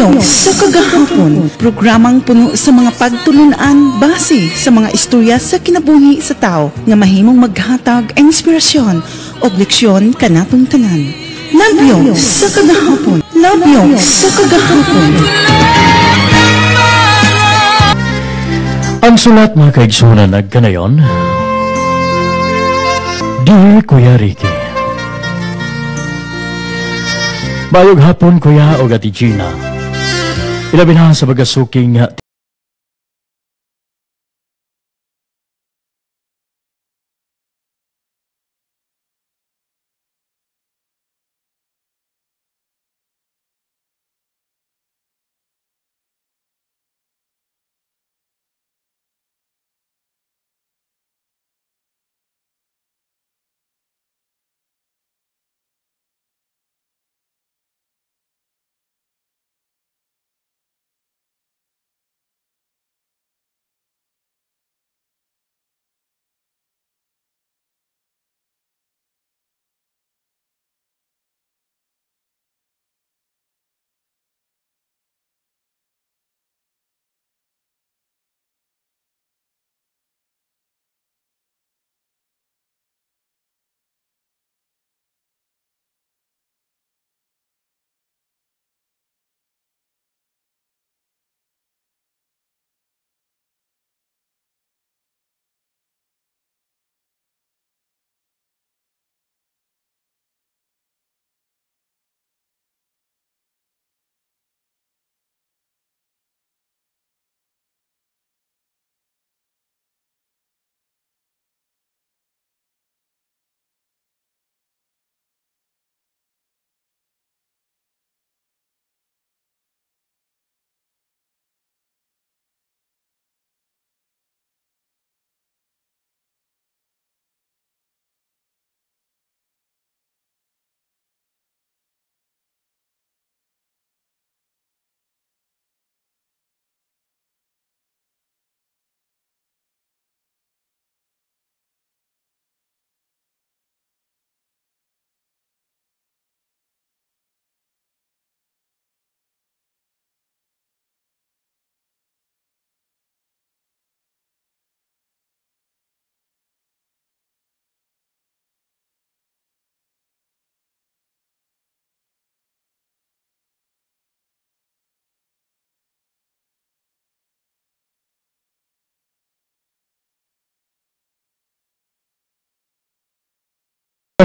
Labyo sa kagahapon, programang puno sa mga pagtulunan base sa mga istorya sa kinabuhi sa tao nga mahimong maghatag inspirasyon o leksyon kanatong tanan. Labyo sa kagahapon, labyo sa kagahapon. Ang sulat mga kaigsunan nagkanayon, Dear Kuya Ricky, bayog hapon kuya o Ati Gina, ilabi na sa bagasuking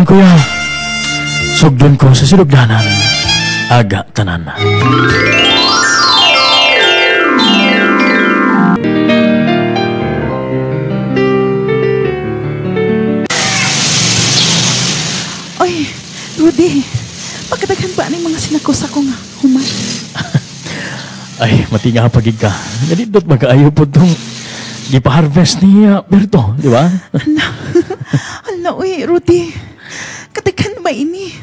kuya, sugdon ko sa sinugdanan, aga tanan. Oy, Rudy, pagkadaghan ba ng mga sinakusa ko nga human? Ay, mati nga pagig ka. Ganidot magkaayo po itong gipa-harvest ni Berto, di ba? Hala, uy, Rudy. Katikan ba ini?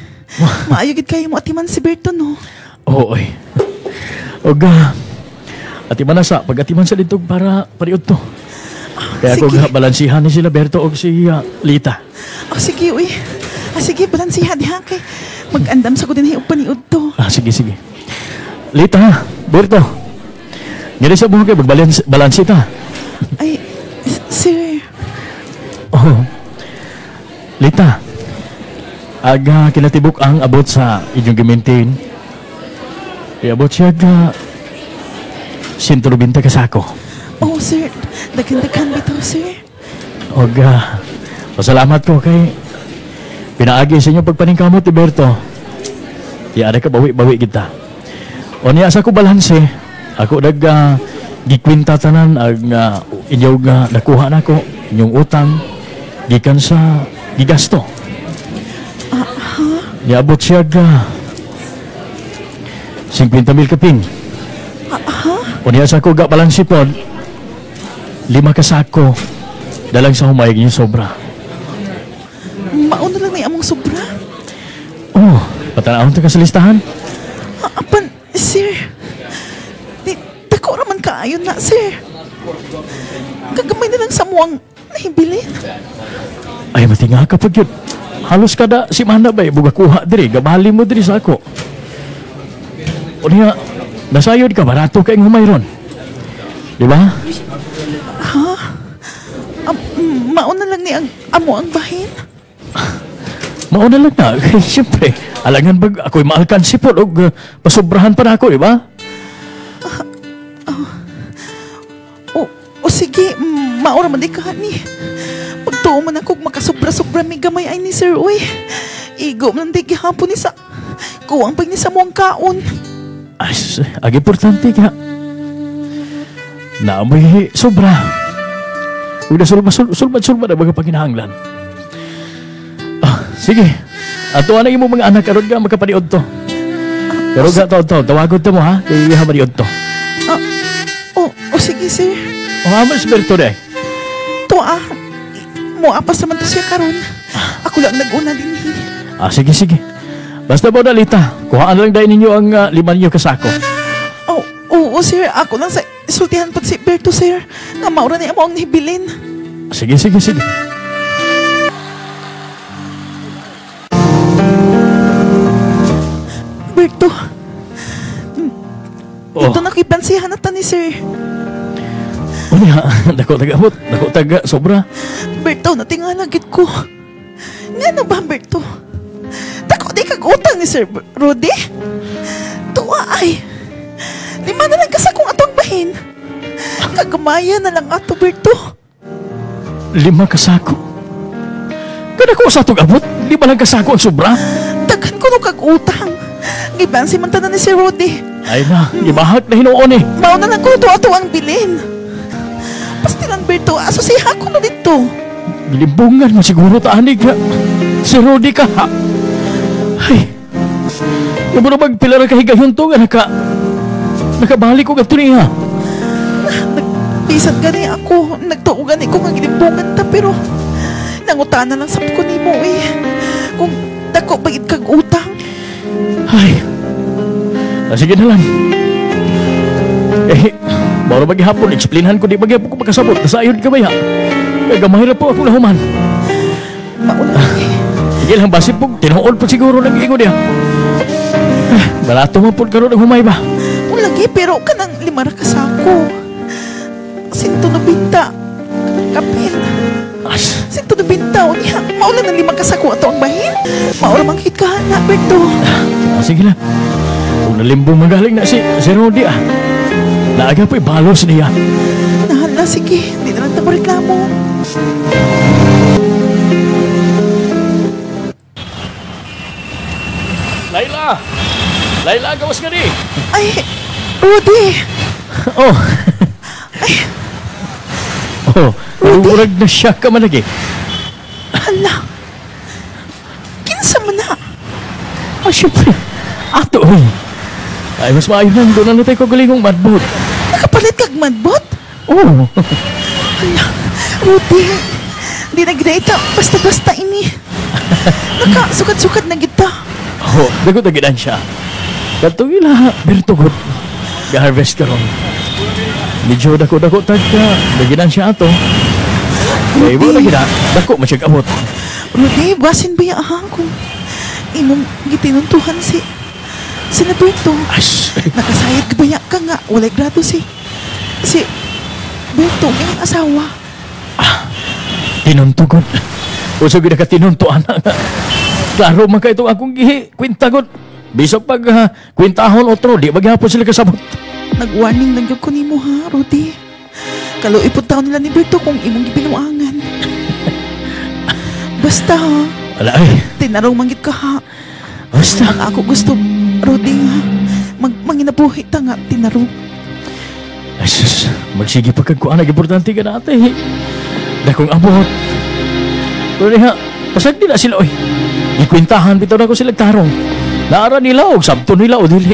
Maayogid kayo mo atiman si Berto, no? Oo, oy. Oga, atiman na sa pag-atiman sa dito para pariod to. Kaya ko balansihan ni sila Berto o si Lita. Sige, uy. Sige, balansihan diha kay mag-andam sa ko din hayong paniod to. Sige, sige. Lita, Berto. Ngiri sa buhay kayo, magbalansi ta. Ay, sir. Oh, Lita. Aga kinatibok ang abot sa inyong gimintin. Iabot siya ga 120 kasako. Oh, sir. Dagan-dagan bito, sir. Oga, pasalamat ko kay pinaagi sa inyo pagpaningkamot, Berto. Iara ka bawi-bawi kita. O niya sa ko balanse, ako gikwinta tanan ang inyo nga nakuha na ko, inyong utang, gikan sa gigasto. Niabot siya ga 50,000 kaping. O niya sa ko ga balansi pod 5 kasako dalang sa humayag niyo sobra. Mauna lang na among sobra? Oh, patanahon ta ka sa listahan? Apan, sir. Dako raman kaayon na, sir. Kagamay na lang sa muwang nahibilin. Ay, matinga ka pag yun. Halos kada si mana ba buga kuha diri, gabali mo diri sa ako. O niya, nasayod ka, barato ka yung humayron. Di ba? Mauna lang ni amo ang bahin. Mauna lang na. Kaya siyempre, alangan bag ako'y maalkansi po o pasobrahan pa na ako, di ba? O sige, maura man di ka ni. Pagtuo man ako makasobra-sobra may gamay ay ni Sir Uy. Igo man di gihapon ni sa kuwang pag ni sa muang kaon. Ay, ag importante ka. Naamoy sobra. Huwag na sulmad-sulmad ang mga paginahanglan. Sige. Ato na yung mga anak karon ka magkapaniod to. Pero tawagod to mo ha. Kaya hamaniod to. O sige sir. O hamas berto de. Muapas naman to siya karon. Ako lang nag-una din. Sige. Basta po Dalita, kuhaan lang dahil ninyo ang 5 ninyo kasako. Oo sir, ako lang sa sultihan pa si Berto sir. Nga maura na mo ang nibilin. Sige. Berto, ito nakipansihan na ta ni sir. Dako taga-abot, dako taga sobra. Berto, natingalagit ko. Nga na ba, Berto? Dako di kag-utang ni Sir Rudy? Tuwa ay. 5 na lang kasakong atong bahin. Kagamaya na lang ato, Berto. 5 kasako? Kada ko sa itong abot, 5 lang kasako ang sobra? Daghan ko no kag-utang. Gibansi man tanan ni Sir Rudy. Ay na, ibahag na hinuon eh. Mao na lang ko ato ang bilin. Pastilan, Berto, asosiha ko na dito. Bilimbungan mo siguro taanig ha. Si Rudy ka ha. Ay, yung mo na magpila na kahigayon to nga nakabalik ko gato niya. Nagpisat gani ako. Nagtuo gani ko nga gilimbungan ta pero nangutana lang sa ko ni mo eh. Kung dako bagid kag utang. Ay, sige na lang. Baru maghapon, explainhan ko di maghapon ko makasabot. Nasayod ka ba ya? Gamay na po ako lahuman. Mauna eh. Sige lang, basi po, tinuol po siguro nag-iingo niya. Barato mo po karoon ng humay ba? Lagi, pero kanang 5 ra kasako. 190 kapin. 190 niya. Maula ng 5 kasako ato ang bahin. Maura manghit ka na, Berto. Sige lang. Kung nalimbong magaling na si Rudy naaga po'y balos niya. Nahala, sige. Hindi na lang tamo reklamo. Layla, gawas nga di. Ay, Rudy. Rudy. Urag na siya ka man lagi. Hala. Kinsa man na. Siyempre. Ato, ay, mas maayon lang. Doon na tayo kagulingong madbot. Nakapalit kag madbot? Oo. Hala, Rudy. Di na ginita. Basta-basta ini. Nakasukat-sukat na kita. Dagot-dagitan siya. Katong ila, bertugot. Ga-harvest ka ron. Medyo dako-dako tagka. Dagitan siya ato. Kaya mo na gina. Dako, masyag-abot. Rudy, basin ba yaahang kung imong gitinuntuhan si Berto? Nakasayad ka ba ya ka nga? Walay grado si Berto, yung asawa. Tinuntugon. Uso gina ka tinuntuan na nga. Klaro man ka itong akong kwintagon. Bisa pag kwintahon otro, di maghapon sila kasabot. Nag-warning lang yung kunin mo ha, Rudy. Kalo iputaw nila ni Berto kung imong gipinuangan. Basta ha. Wala ay. Tinarong manggit ka ha. Basta. Ang ako gusto, Rudy ha. Manginabuhi ta nga, tinarong. Ay sus, magsige pagkagkuan. Nag-importante ka na ate. Dakong abot. Rudy ha, pasag din na sila oy. Ikwintahan bitaw na ko sila tarong. Naara nila o sabto nila o dili.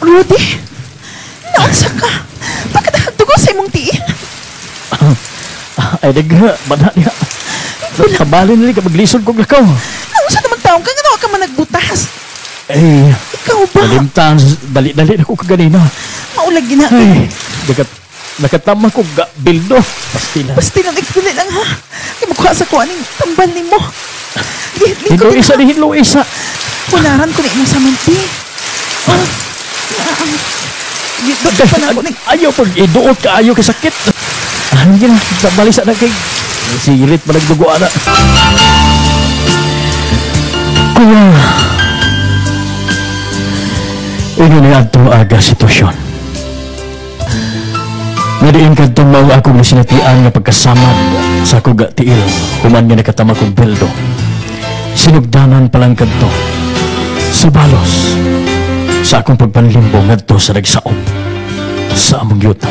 Rudy, naunsa ka? Bakit nagdugo sa imong tiin? Ay nagha, bana niya. Kabalin nila ka maglisod kong lakaw. Naunsa naman taong ka nga ka man nagbutas? Ay, ikaw ba? malimtan, dali-dali na ko kaganina. Maulag gina. Ay, nakatama ko ga bildo. Pastilan. Pastilan, nagpili lang ha. Kaya magkuha sa kuha ng tambal ni mo. Hinlo isa ni hinlo isa. Kunaran ko ni mo sa manti. Oh, dito pa na ako. Ayaw pag iduot ka, ayaw ka sakit. Ano yun, balisa na kay sirit pa nagdugo na. Kuya, ini na ato aga sitwasyon. Nadiin ka itong mao akong nasinatian nga pagkasamad sa akong tiil human nga nakatama kong beldo. Sinugdanan palang kadto sa balos sa akong pagpanlimbo ngadto sa nagsaop sa among yuta.